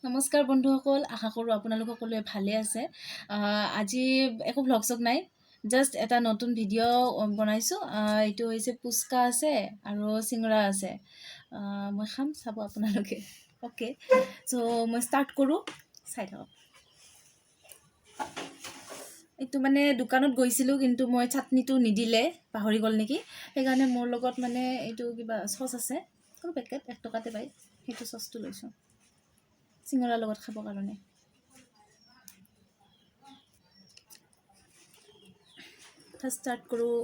নমস্কাৰ বন্ধুসকল, আশা কৰোঁ আপোনালোক সকলোৱে ভালে আছে। আজি একো ভ্লগ চগ নাই, জাষ্ট এটা নতুন ভিডিঅ' বনাইছোঁ। এইটো হৈছে পুচকা আছে আৰু চিঙৰা আছে। মই খাম, চাব আপোনালোকে। অ'কে, চ' মই ষ্টাৰ্ট কৰোঁ, চাই থাকক। এইটো মানে দোকানত গৈছিলোঁ, কিন্তু মই চাটনিটো নিদিলে, পাহৰি গ'ল নেকি। সেইকাৰণে মোৰ লগত মানে এইটো কিবা চচ আছে, সৰু পেকেট 1 টকাতে পায়, সেইটো চচটো লৈছোঁ চিঙৰাৰ লগত খাবৰ কাৰণে। ফাৰ্ষ্ট ষ্টাৰ্ট কৰোঁ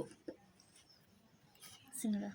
চিঙৰা।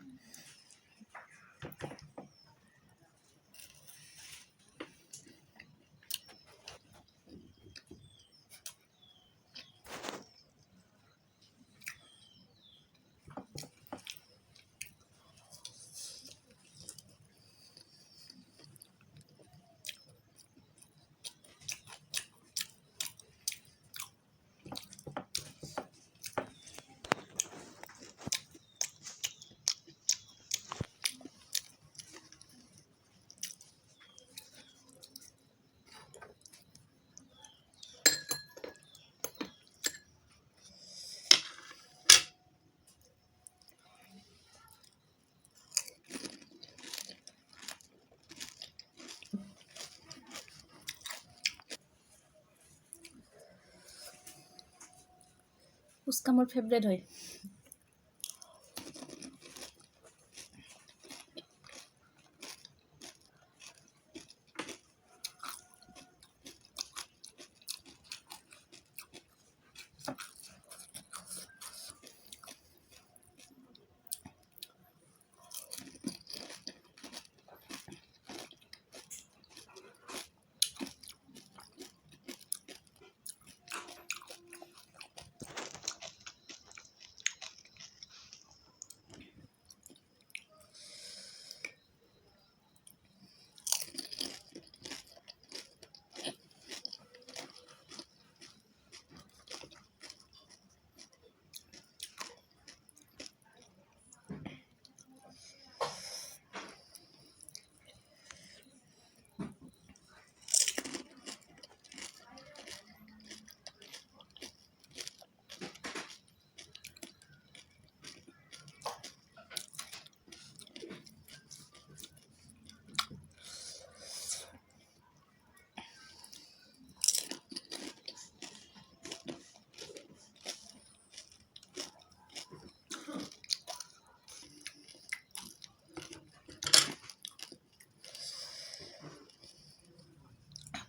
পুচকা মোৰ ফেভৰেট হয়।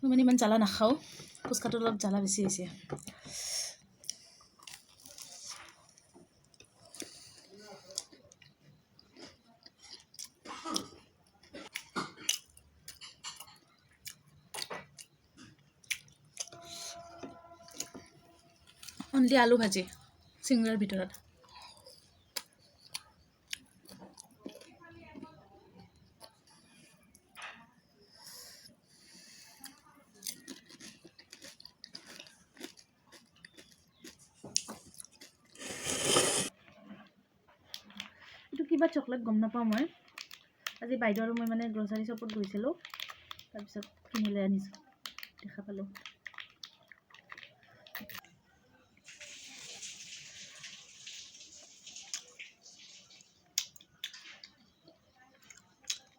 মই মানে ইমান জ্বালা নাখাওঁ, ফুচকাটোৰ অলপ জ্বালা বেছি হৈছে। অনলি আলু ভাজি চিঙৰাৰ ভিতৰত। এইটো কিবা চকলেট গম নাপাওঁ মই। আজি বাইদেউ আৰু মই মানে গ্ৰচাৰী শ্বপত গৈছিলোঁ, তাৰপিছত কিনি লৈ আনিছোঁ, দেখা পালোঁ।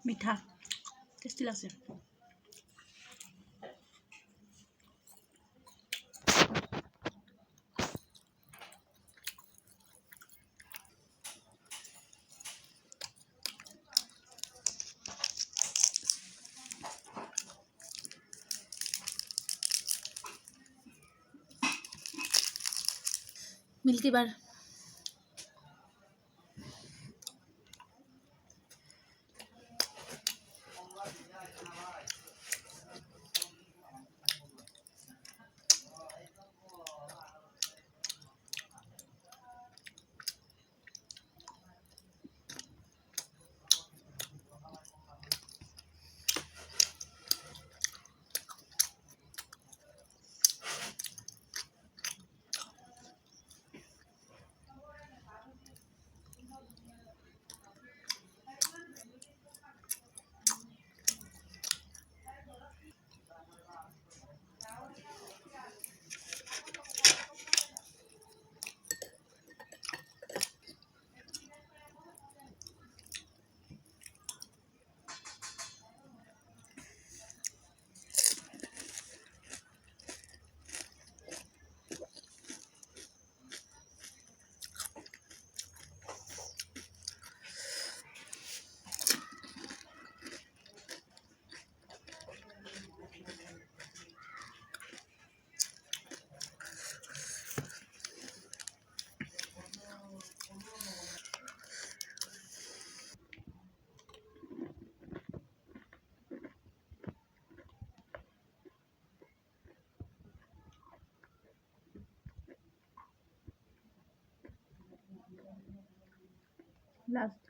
মিঠা, টেষ্টি লাগছে। মিল্কি বাৰ। লাষ্ট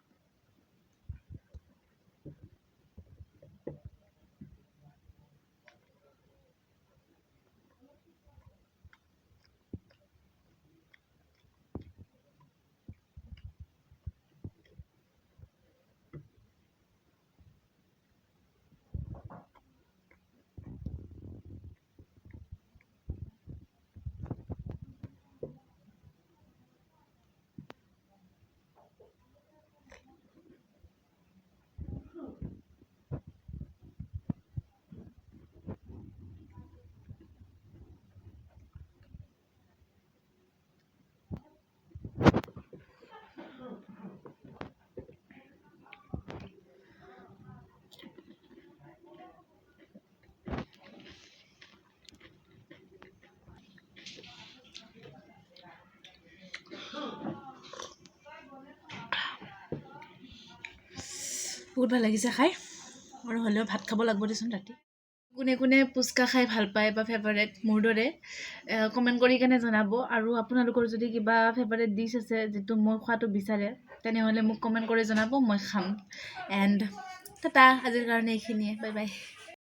বহুত ভাল লাগিছে খাই আৰু হ'লেও ভাত খাব লাগিব দেচোন ৰাতি কোনে কোনে পুচকা খাই ভাল পায় বা ফেভাৰেট মোৰ দৰে কমেণ্ট কৰি কেনে জনাব আৰু আপোনালোকৰ যদি কিবা ফেভাৰেট ডিছ আছে যিটো মই খোৱাটো বিচাৰে তেনেহ'লে মোক কমেণ্ট কৰি জনাব মই খাম এণ্ড টাটা আজিৰ কাৰণে এইখিনিয়ে বাই বাই